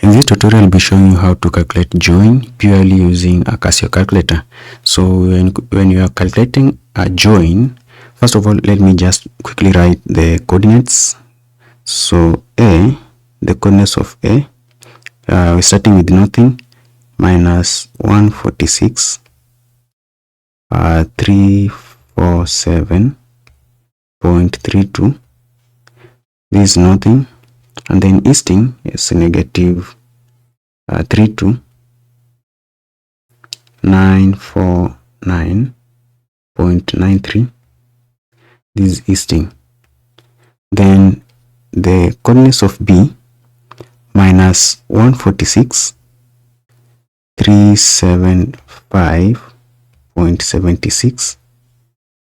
In this tutorial, I'll be showing you how to calculate join purely using a Casio calculator. So when you are calculating a join, first of all, let me just quickly write the coordinates. So A, the coordinates of A, we're starting with nothing, minus 146, 347.32. This is nothing, and then easting is negative 32, 949.93. This is easting. Then the coordinates of B, minus 146, 375.76,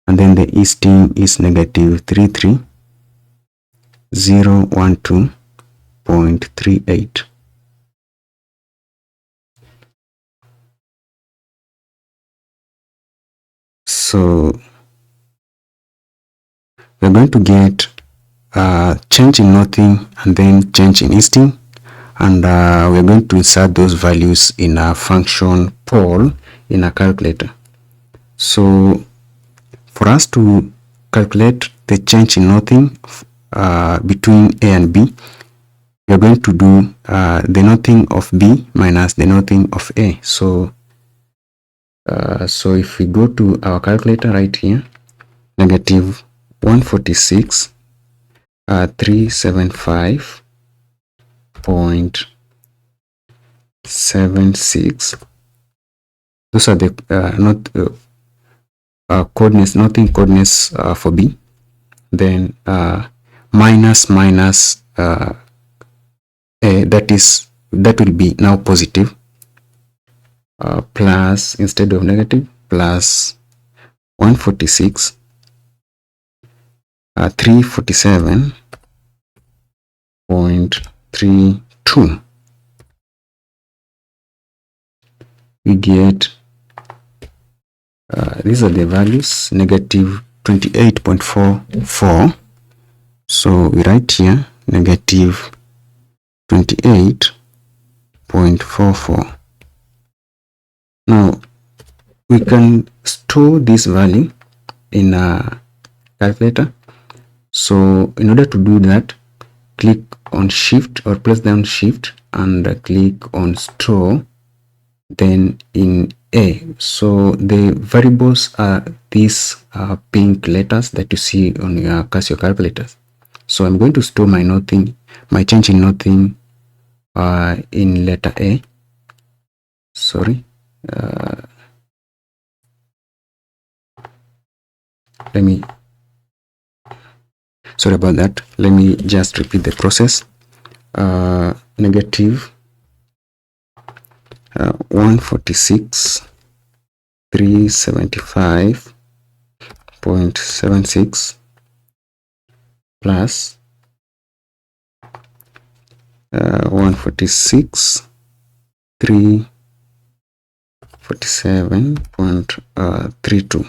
and then the easting is negative 33012.38. So we're going to get change in nothing and then change in easting, and we're going to insert those values in a function pole in a calculator. So for us to calculate the change in nothing between A and B, we are going to do the nothing of B minus the nothing of A. So if we go to our calculator right here, negative 146, 375.76. Those are the coordinates, nothing coordinates for B. Then minus A, that will be now positive, plus, instead of negative, plus 146, 347.32. We get these are the values, negative 28.44. so we write here negative 28.44. now we can store this value in a calculator. So in order to do that, click on shift or press down shift and click on store, then in A. So the variables are these pink letters that you see on your Casio calculators. So I'm going to store my change in nothing in letter A. Sorry, sorry about that. Let me just repeat the process. Negative 146, 375.76 plus 146, 347.32.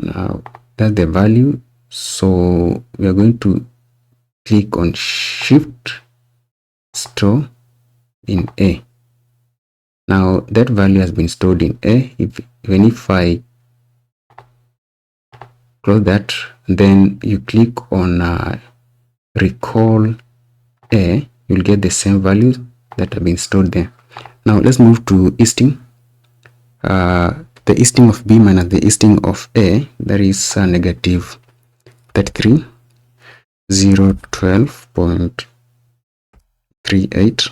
Now that's the value. So we are going to click on shift store in A. Now that value has been stored in A. Even if I close that, then you click on recall A, you'll get the same values that have been stored there. Now let's move to easting. The easting of B minus the easting of A, that is negative 33, 012.38.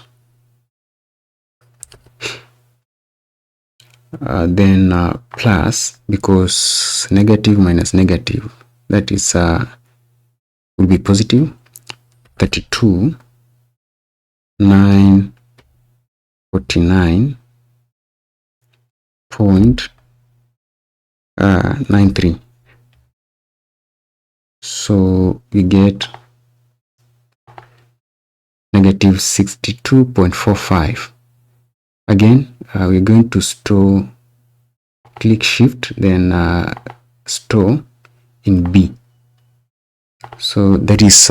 Then plus, because negative minus negative, that is will be positive, 32, 949.93. So we get negative 62.45. Again, we're going to store, click shift, then store in B. So that is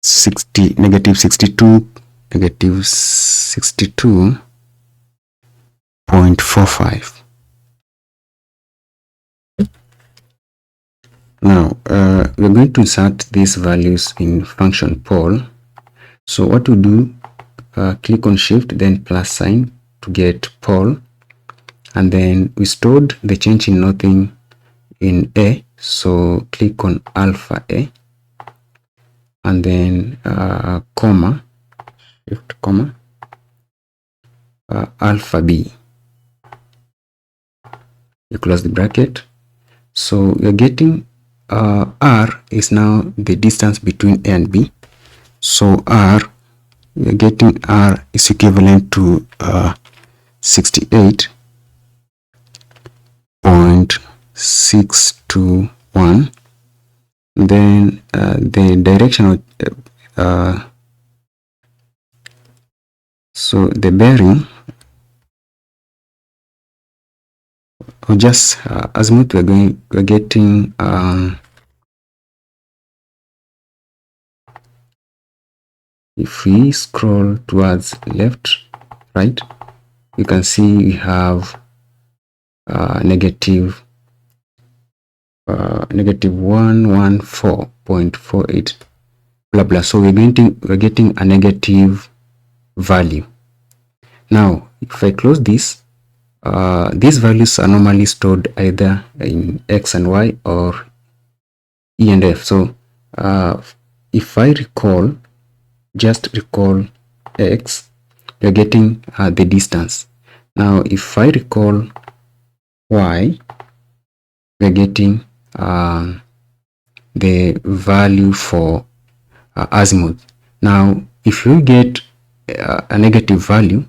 60 negative 62 negative 62.45. Now we're going to insert these values in function poll. So what we do, click on shift then plus sign to get poll, and then we stored the change in nothing in A, so click on alpha A, and then comma, shift comma, alpha B. You close the bracket. So we're getting R is now the distance between A and B. So R, we're getting R is equivalent to 68.621. Then the direction of so the bearing, or just azimuth, we're getting if we scroll towards left, right, you can see we have negative 114.48 blah blah. So we're getting a negative value. Now if I close this, these values are normally stored either in X and Y or E and F. So if I recall, just recall X, you're getting the distance. Now if I recall Y, we're getting the value for azimuth. Now if you get a negative value,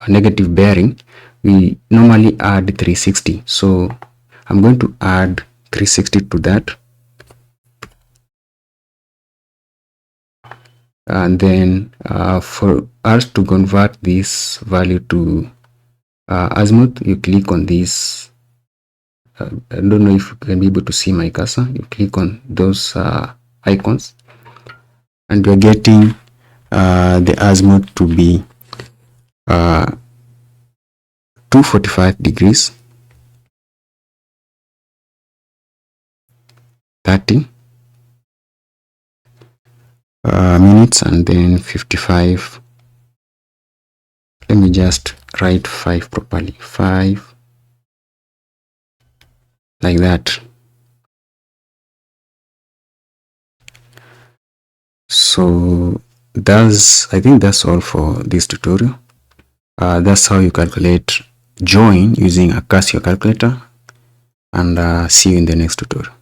a negative bearing, we normally add 360. So I'm going to add 360 to that, and then for us to convert this value to azimuth, you click on this. I don't know if you can be able to see my cursor. You click on those icons, and you're getting the azimuth to be 245 degrees, 30 minutes, and then 55. Let me just write 5 properly. 5, like that. So I think that's all for this tutorial. That's how you calculate join using a Casio calculator, and see you in the next tutorial.